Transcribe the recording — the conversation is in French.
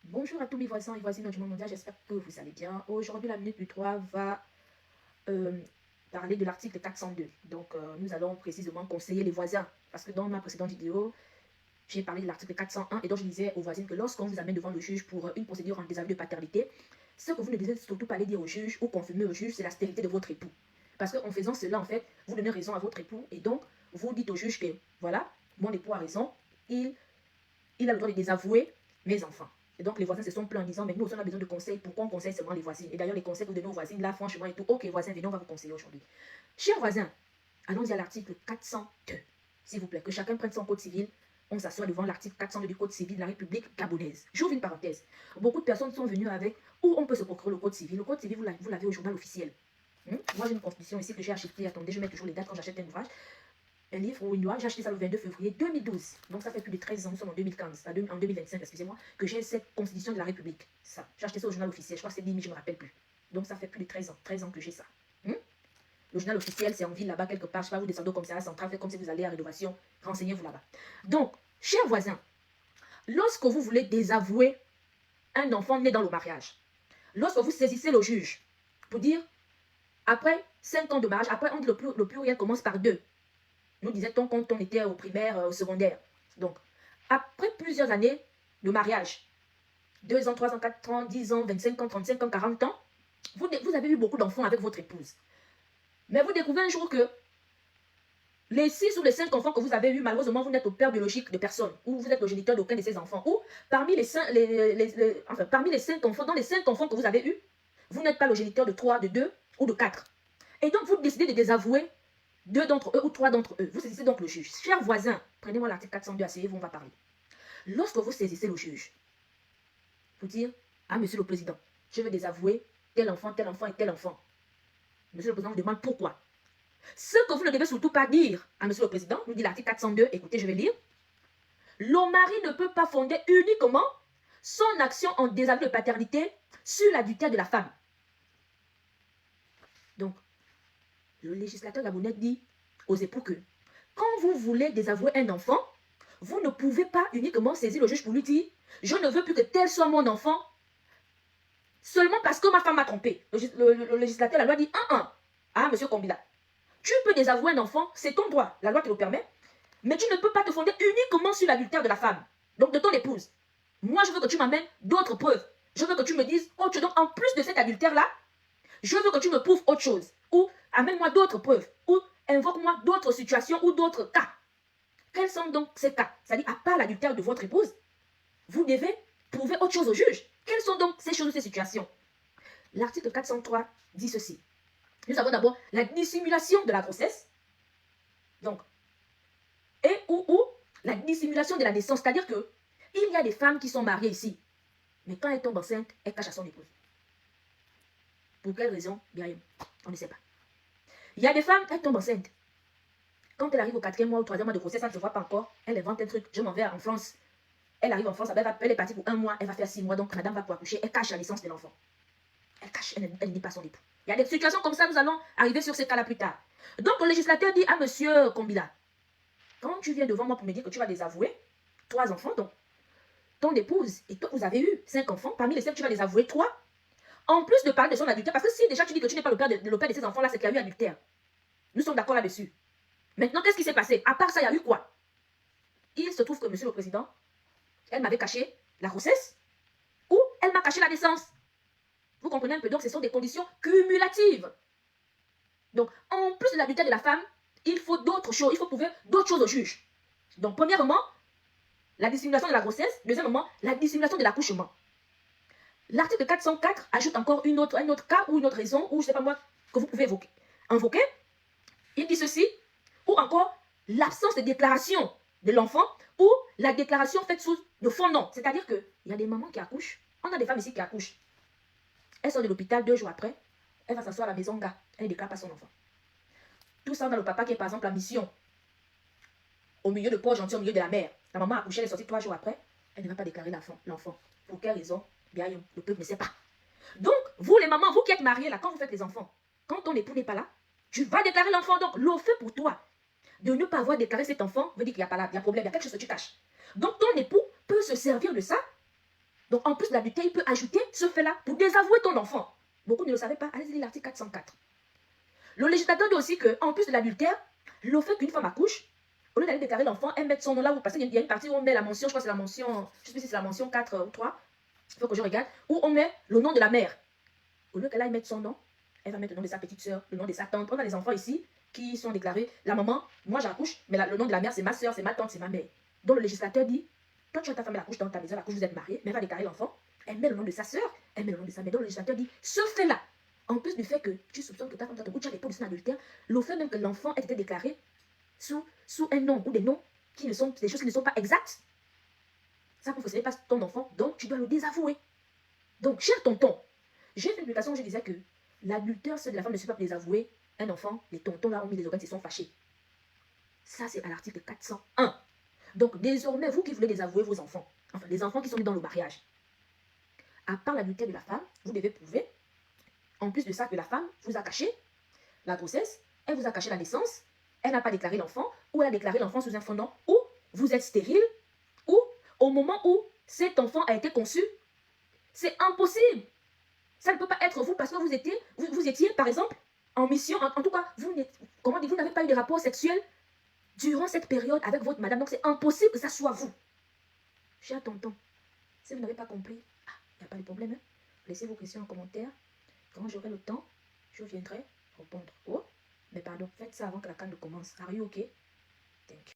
Bonjour à tous mes voisins et voisines du monde mondial, j'espère que vous allez bien. Aujourd'hui, la minute du 3 va euh, parler de l'article 402. Donc, nous allons précisément conseiller les voisins. Parce que dans ma précédente vidéo, j'ai parlé de l'article 401 et donc je disais aux voisines que lorsqu'on vous amène devant le juge pour une procédure en désaveu de paternité, ce que vous ne devez surtout pas aller dire au juge ou confirmer au juge, c'est la stérilité de votre époux. Parce qu'en faisant cela, en fait, vous donnez raison à votre époux et donc vous dites au juge que, voilà, mon époux a raison, il a le droit de désavouer mes enfants. Et donc, les voisins se sont plaints en disant, mais nous aussi, on a besoin de conseils. Pourquoi on conseille seulement les voisines? Et d'ailleurs, les conseils que vous donnez aux voisines, là, franchement, et tout. Ok, voisins, venez, on va vous conseiller aujourd'hui. Chers voisins, allons-y à l'article 402. S'il vous plaît, que chacun prenne son code civil. On s'assoit devant l'article 402 du code civil de la République gabonaise. J'ouvre une parenthèse. Beaucoup de personnes sont venues avec où on peut se procurer le code civil. Le code civil, vous l'avez au journal officiel. Moi, j'ai une constitution ici que j'ai achetée. Attendez, je mets toujours les dates quand j'achète un ouvrage. Un livre ou une loi, j'ai acheté ça le 22 février 2012. Donc ça fait plus de 13 ans, nous sommes en 2015, en 2025, excusez-moi, que j'ai cette constitution de la République. Ça, j'ai acheté ça au journal officiel, je crois que c'est 10 000, je ne me rappelle plus. Donc ça fait plus de 13 ans que j'ai ça. Le journal officiel, c'est en ville là-bas quelque part, je ne sais pas, vous descendez comme ça à la centrale, faites comme si vous allez à rénovation, renseignez-vous là-bas. Donc, chers voisins, lorsque vous voulez désavouer un enfant né dans le mariage, lorsque vous saisissez le juge pour dire, après 5 ans de mariage, après on dit le pluriel commence par 2. Nous disait-on quand on était au primaire, au secondaire. Donc, après plusieurs années de mariage, 2 ans, 3 ans, 4 ans, 10 ans, 25 ans, 35 ans, 40 ans, vous avez eu beaucoup d'enfants avec votre épouse. Mais vous découvrez un jour que les 6 ou les 5 enfants que vous avez eus, malheureusement, vous n'êtes au père biologique de personne, ou vous êtes le géniteur d'aucun de ces enfants, ou parmi les 5 enfants, dans les 5 enfants que vous avez eus, vous n'êtes pas le géniteur de 3, de 2 ou de 4. Et donc, vous décidez de désavouer 2 d'entre eux ou 3 d'entre eux. Vous saisissez donc le juge. Chers voisins, prenez-moi l'article 402, asseyez-vous, on va parler. Lorsque vous saisissez le juge, pour dire, ah, monsieur le président, je veux désavouer tel enfant et tel enfant. Monsieur le président vous demande pourquoi. Ce que vous ne devez surtout pas dire à monsieur le président, nous dit l'article 402, écoutez, je vais lire. Le mari ne peut pas fonder uniquement son action en désaveu de paternité sur l'adultère de la femme. Donc, le législateur gabonais dit aux époux que quand vous voulez désavouer un enfant, vous ne pouvez pas uniquement saisir le juge pour lui dire « Je ne veux plus que tel soit mon enfant seulement parce que ma femme m'a trompé. » Le législateur, la loi dit « Ah, monsieur Kombila, tu peux désavouer un enfant, c'est ton droit, la loi te le permet, mais tu ne peux pas te fonder uniquement sur l'adultère de la femme, donc de ton épouse. Moi, je veux que tu m'amènes d'autres preuves. Je veux que tu me dises autre chose. Donc, en plus de cet adultère-là, je veux que tu me prouves autre chose. Ou amène-moi d'autres preuves. Ou invoque-moi d'autres situations ou d'autres cas. Quels sont donc ces cas? C'est-à-dire, à part l'adultère de votre épouse, vous devez prouver autre chose au juge. Quelles sont donc ces choses ou ces situations? L'article 403 dit ceci. Nous avons d'abord la dissimulation de la grossesse. Donc, et ou la dissimulation de la naissance. C'est-à-dire que il y a des femmes qui sont mariées ici. Mais quand elles tombent enceinte, elles cachent à son épouse. Pour quelle raison? Bien, on ne sait pas. Il y a des femmes, elles tombent enceintes. Quand elle arrive au 4e mois ou 3e mois de grossesse, elle ne se voit pas encore. Elle invente un truc. Je m'en vais en France. Elle arrive en France, elle est partie pour 1 mois, elle va faire 6 mois. Donc, madame va pour accoucher. Elle cache la naissance de l'enfant. Elle cache, elle n'est pas son époux. Il y a des situations comme ça, nous allons arriver sur ces cas-là plus tard. Donc, le législateur dit à monsieur Kombila, quand tu viens devant moi pour me dire que tu vas désavouer 3 enfants, donc ton épouse et toi, vous avez eu 5 enfants, parmi les 5, tu vas désavouer 3. En plus de parler de son adultère, parce que si déjà tu dis que tu n'es pas le père de ces enfants-là, c'est qu'il y a eu adultère. Nous sommes d'accord là-dessus. Maintenant, qu'est-ce qui s'est passé? À part ça, il y a eu quoi? Il se trouve que, monsieur le président, elle m'avait caché la grossesse ou elle m'a caché la naissance. Vous comprenez un peu? Donc, ce sont des conditions cumulatives. Donc, en plus de l'adultère de la femme, il faut d'autres choses. Il faut prouver d'autres choses au juge. Donc, premièrement, la dissimulation de la grossesse. Deuxièmement, la dissimulation de l'accouchement. L'article 404 ajoute encore un autre cas ou une autre raison, ou je ne sais pas moi, que vous pouvez invoquer. Il dit ceci, ou encore l'absence de déclaration de l'enfant, ou la déclaration faite sous de faux nom. C'est-à-dire qu'il y a des mamans qui accouchent. On a des femmes ici qui accouchent. Elles sont de l'hôpital 2 jours après. Elle va s'asseoir à la maison, gars. Elle ne déclare pas son enfant. Tout ça, on a le papa qui est par exemple en mission. Au milieu de Port-Gentil, au milieu de la mer. La maman a accouché, elle est sortie 3 jours après. Elle ne va pas déclarer l'enfant. Pour quelle raison? Bien, le peuple ne sait pas. Donc, vous les mamans, vous qui êtes mariés là, quand vous faites les enfants, quand ton époux n'est pas là, tu vas déclarer l'enfant. Donc, le fait pour toi de ne pas avoir déclaré cet enfant veut dire qu'il n'y a pas là, il y a problème, il y a quelque chose que tu caches. Donc, ton époux peut se servir de ça Donc, en plus de l'adultère, il peut ajouter ce fait-là pour désavouer ton enfant. Beaucoup ne le savaient pas. Allez-y lire l'article 404. Le législateur dit aussi qu'en plus de l'adultère, le fait qu'une femme accouche, au lieu d'aller déclarer l'enfant, elle met son nom là, parce qu'il y a une partie où on met la mention, je crois que c'est la mention, je ne sais plus si c'est la mention 4 ou 3, il faut que je regarde, où on met le nom de la mère. Au lieu qu'elle aille mettre son nom, elle va mettre le nom de sa petite soeur, le nom de sa tante. On a les enfants ici qui sont déclarés, la maman, moi j'accouche, mais le nom de la mère c'est ma soeur, c'est ma tante, c'est ma mère. Donc le législateur dit, toi tu as ta femme, elle accouche dans ta maison, elle accouche, vous êtes mariés, mais elle va déclarer l'enfant, elle met le nom de sa soeur, elle met le nom de sa mère. Donc le législateur dit, ce fait-là, en plus du fait que tu soupçonnes que ta femme t'a ou tu as des pots de adultère, le fait même que l'enfant ait été déclaré sous un nom ou des noms qui ne sont des choses qui ne sont pas exactes, ça ne faisait pas ton enfant, donc tu dois le désavouer. Donc, cher tonton, j'ai fait une publication où je disais que l'adultère, c'est de la femme ne suffit pas pour désavouer un enfant. Les tontons là ont mis les oreilles, ils sont fâchés. Ça, c'est à l'article 401. Donc, désormais, vous qui voulez désavouer vos enfants, enfin, les enfants qui sont nés dans le mariage, à part l'adultère de la femme, vous devez prouver, en plus de ça, que la femme vous a caché la grossesse, elle vous a caché la naissance, elle n'a pas déclaré l'enfant, ou elle a déclaré l'enfant sous un faux nom, ou vous êtes stérile, ou au moment où cet enfant a été conçu, c'est impossible. Ça ne peut pas être vous parce que vous étiez, par exemple, en mission. En tout cas, vous n'avez pas eu de rapport sexuel durant cette période avec votre madame. Donc, c'est impossible que ça soit vous. Cher tonton, si vous n'avez pas compris, il n'y a pas de problème. Hein? Laissez vos questions en commentaire. Quand j'aurai le temps, je viendrai répondre. Oh, mais pardon, faites ça avant que la canne commence. Are you okay? Thank you.